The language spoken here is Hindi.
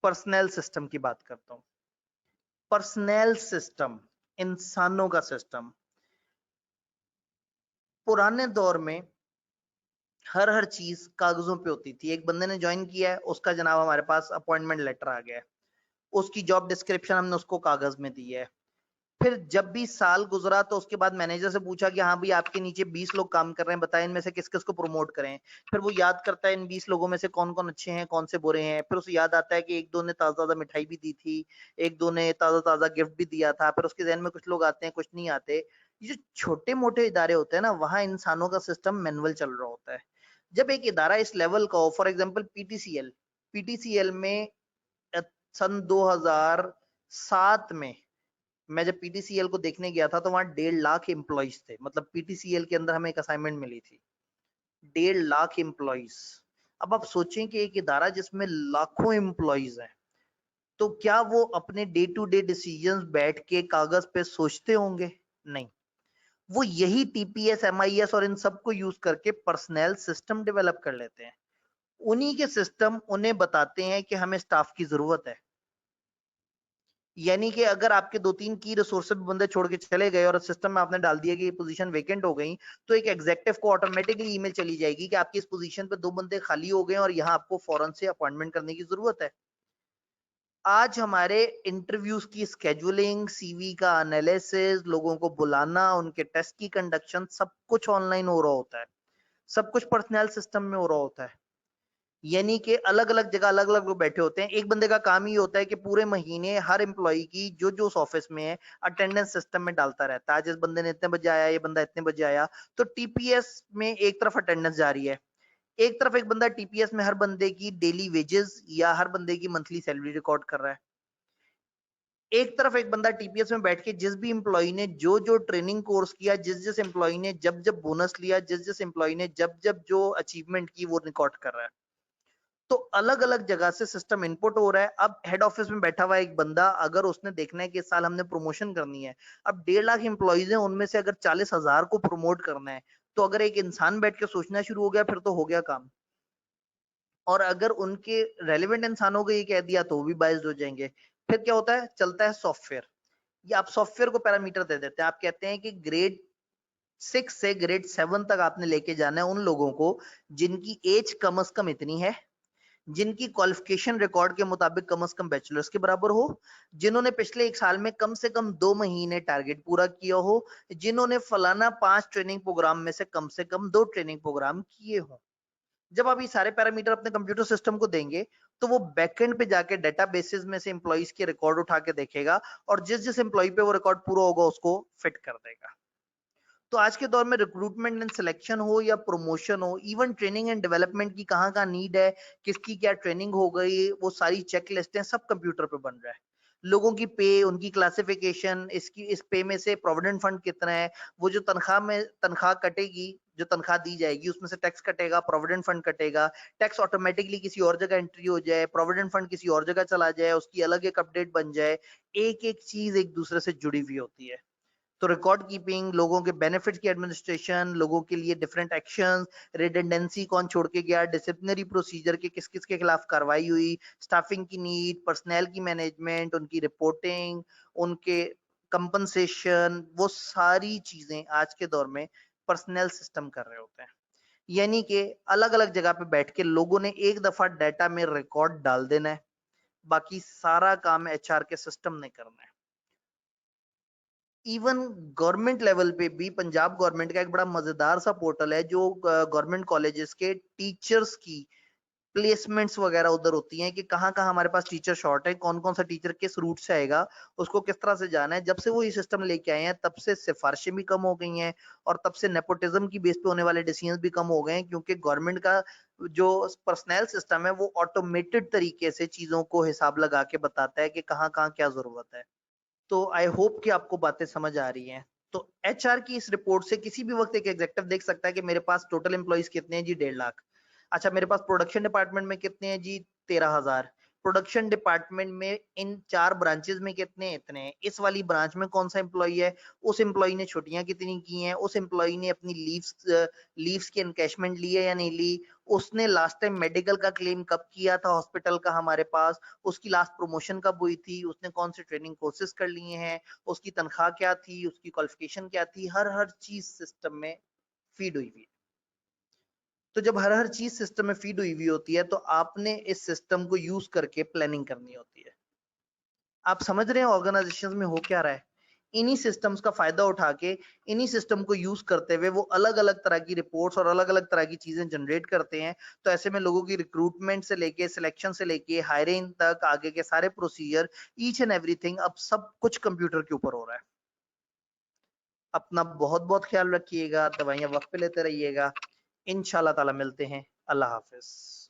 पर्सनल सिस्टम की बात करता हूं। पर्सनल सिस्टम, इंसानों का सिस्टम। पुराने दौर में हर चीज कागजों पे होती थी। एक बंदे ने ज्वाइन किया है, उसका जनाब हमारे पास अपॉइंटमेंट लेटर आ गया है, उसकी जॉब डिस्क्रिप्शन हमने उसको कागज में दी है। फिर जब भी साल गुजरा तो उसके बाद मैनेजर से पूछा कि हाँ भाई आपके नीचे 20 लोग काम कर रहे हैं, बताएं इनमें से किस किस को प्रमोट करें। फिर वो याद करता है इन 20 लोगों में से कौन कौन अच्छे हैं, कौन से बुरे हैं। फिर उसे याद आता है कि एक दो ने ताजा ताजा मिठाई भी दी थी, एक दो ने ताजा ताजा गिफ्ट भी दिया था। फिर उसके जहन में कुछ लोग आते हैं, कुछ नहीं आते। ये जो छोटे मोटे इदारे होते हैं ना, वहां इंसानों का सिस्टम मैनुअल चल रहा होता है। जब एक इदारा इस लेवल का हो, फॉर एग्जाम्पल पीटीसीएल, पीटीसीएल में सन 2007 में मैं जब पीटीसीएल को देखने गया था तो वहां 1.5 लाख एम्प्लॉइज थे। मतलब पीटीसीएल के अंदर हमें एक असाइनमेंट मिली थी, 1.5 लाख एम्प्लॉइज। अब आप सोचें कि एक इदारा जिसमें लाखों एम्प्लॉइज हैं, तो क्या वो अपने डे टू डे डिसीजंस बैठ के कागज पे सोचते होंगे? नहीं। वो यही टीपीएस, एमआईएस और इन सबको यूज करके पर्सनल सिस्टम डेवलप कर लेते हैं। उन्हीं के सिस्टम उन्हें बताते हैं कि हमें स्टाफ की जरूरत है। यानी कि अगर आपके 2-3 की रिसोर्सेज बंदे छोड़ के चले गए और सिस्टम में आपने डाल दिया कि ये पोजीशन वेकेंट हो गई, तो एक एग्जीक्यूटिव को ऑटोमेटिकली ईमेल चली जाएगी कि आपकी इस पोजीशन पे 2 बंदे खाली हो गए और यहाँ आपको फौरन से अपॉइंटमेंट करने की जरूरत है। आज हमारे इंटरव्यूज की स्केड्यूलिंग, सीवी का एनालिसिस, लोगों को बुलाना, उनके टेस्ट की कंडक्शन, सब कुछ ऑनलाइन हो रहा होता है, सब कुछ पर्सनल सिस्टम में हो रहा होता है। यानी कि अलग अलग जगह अलग अलग लोग बैठे होते हैं। एक बंदे का काम ही होता है कि पूरे महीने हर एम्प्लॉय की जो जो उस ऑफिस में है अटेंडेंस सिस्टम में डालता रहता है। आज इस बंदे ने इतने बजे आया, ये बंदा इतने बजे आया, तो टीपीएस में एक तरफ अटेंडेंस जा रही है, एक तरफ एक बंदा टीपीएस में हर बंदे की डेली वेजेस या हर बंदे की मंथली सैलरी रिकॉर्ड कर रहा है। एक तरफ एक बंदा टीपीएस में बैठ के जिस भी एम्प्लॉय ने जो जो ट्रेनिंग कोर्स किया, जिस जिस एम्प्लॉय ने जब जब बोनस लिया, जिस जिस एम्प्लॉय ने जब जब जो अचीवमेंट की, वो रिकॉर्ड कर रहा है। तो अलग अलग जगह से सिस्टम इनपुट हो रहा है। अब हेड ऑफिस में बैठा हुआ एक बंदा, अगर उसने देखना है कि इस साल हमने प्रमोशन करनी है, अब 1.5 लाख एम्प्लॉइज हैं, उनमें से अगर 40,000 को प्रमोट करना है, तो अगर एक इंसान बैठ के सोचना शुरू हो गया, फिर तो हो गया काम। और अगर उनके रेलिवेंट इंसानों को ये कह दिया तो वो भी बाइज्ड हो जाएंगे। फिर क्या होता है, चलता है सॉफ्टवेयर। ये आप सॉफ्टवेयर को पैरामीटर दे देते हैं। आप कहते हैं कि ग्रेड 6 से ग्रेड 7 तक आपने लेके जाना है उन लोगों को जिनकी एज कम से कम इतनी है, जिनकी क्वालिफिकेशन रिकॉर्ड के मुताबिक कम से कम बैचलर्स के बराबर हो, जिन्होंने पिछले 1 साल में कम से कम 2 महीने टारगेट पूरा किया हो, जिन्होंने फलाना 5 ट्रेनिंग प्रोग्राम में से कम 2 ट्रेनिंग प्रोग्राम किए हो। जब आप ये सारे पैरामीटर अपने कंप्यूटर सिस्टम को देंगे, तो वो बैकएंड पे जाके डेटाबेसेस में से एम्प्लॉइज के रिकॉर्ड उठा के देखेगा और जिस जिस एम्प्लॉय पे वो रिकॉर्ड पूरा होगा उसको फिट कर देगा। तो आज के दौर में रिक्रूटमेंट एंड सिलेक्शन हो या प्रमोशन हो, इवन ट्रेनिंग एंड डेवलपमेंट की कहाँ कहाँ नीड है, किसकी क्या ट्रेनिंग हो गई, वो सारी चेक लिस्टें सब कंप्यूटर पे बन रहा है। लोगों की पे, उनकी क्लासिफिकेशन, इसकी इस पे में से प्रोविडेंट फंड कितना है, वो जो तनख्वाह में तनख्वाह कटेगी, जो तनख्वाह दी जाएगी उसमें से टैक्स कटेगा, प्रोविडेंट फंड कटेगा, टैक्स ऑटोमेटिकली किसी और जगह एंट्री हो जाए, प्रोविडेंट फंड किसी और जगह चला जाए, उसकी अलग एक अपडेट बन जाए। एक एक चीज एक दूसरे से जुड़ी हुई होती है। तो रिकॉर्ड कीपिंग, लोगों के बेनिफिट्स की एडमिनिस्ट्रेशन, लोगों के लिए डिफरेंट एक्शंस, रिडंडेंसी कौन छोड़ के गया, डिसिप्लिनरी प्रोसीजर के किस किस के खिलाफ कार्रवाई हुई, स्टाफिंग की नीड, पर्सनल की मैनेजमेंट, उनकी रिपोर्टिंग, उनके कंपनसेशन, वो सारी चीजें आज के दौर में पर्सनल सिस्टम कर रहे होते हैं। यानी कि अलग अलग जगह पे बैठ के लोगों ने एक दफा डाटा में रिकॉर्ड डाल देना है, बाकी सारा काम एचआर के सिस्टम ने करना है। इवन गवर्नमेंट लेवल पे भी पंजाब गवर्नमेंट का एक बड़ा मजेदार सा पोर्टल है जो गवर्नमेंट कॉलेजेस के टीचर्स की प्लेसमेंट्स वगैरह उधर होती हैं कि कहाँ कहाँ हमारे पास टीचर शॉर्ट है, कौन कौन सा टीचर किस रूट से आएगा, उसको किस तरह से जाना है। जब से वो ये सिस्टम लेके आए हैं तब से सिफारिशें भी कम हो गई हैं और तब से नेपोटिज्म की बेस पे होने वाले डिसीजंस भी कम हो गए हैं, क्योंकि गवर्नमेंट का जो पर्सनल सिस्टम है वो ऑटोमेटेड तरीके से चीजों को हिसाब लगा के बताता है कि कहाँ कहाँ क्या जरूरत है। तो आई होप कि आपको बातें समझ आ रही हैं। तो एचआर की इस रिपोर्ट से किसी भी वक्त एक एग्जीक्यूटिव देख सकता है कि मेरे पास टोटल एम्प्लॉइज कितने हैं जी, 1.5 लाख। अच्छा, मेरे पास प्रोडक्शन डिपार्टमेंट में कितने हैं जी, 13,000। प्रोडक्शन डिपार्टमेंट में इन 4 ब्रांचेस में कितने हैं, इतने हैं। इस वाली ब्रांच में कौन सा एम्प्लॉय है, उस एम्प्लॉय ने छुट्टियां कितनी की हैं, उस एम्प्लॉय ने अपनी लीव्स की एनकैशमेंट ली है या नहीं ली, उसने लास्ट टाइम मेडिकल का क्लेम कब किया था हॉस्पिटल का हमारे पास, उसकी लास्ट प्रमोशन कब हुई थी, उसने कौन से ट्रेनिंग कोर्सेज कर लिए हैं, उसकी तनख्वाह क्या थी, उसकी क्वालिफिकेशन क्या थी, हर चीज सिस्टम में फीड हुई हुई है। तो जब हर चीज सिस्टम में फीड हुई हुई होती है तो आपने इस सिस्टम को यूज करके प्लानिंग करनी होती है। आप समझ रहे हैं ऑर्गेनाइजेशन में हो क्या रहा है? इन्हीं सिस्टम्स का फायदा उठा के, इन्हीं सिस्टम को यूज करते हुए वो अलग अलग तरह की रिपोर्ट्स और अलग अलग तरह की चीजें जनरेट करते हैं। तो ऐसे में लोगों की रिक्रूटमेंट से लेके, सिलेक्शन से लेके, हायरिंग तक, आगे के सारे प्रोसीजर, ईच एंड एवरीथिंग अब सब कुछ कंप्यूटर के ऊपर हो रहा है। अपना बहुत बहुत ख्याल रखिएगा, दवाइयां वक्त पे लेते रहिएगा। इंशाल्लाह ताला मिलते हैं। अल्लाह हाफिज।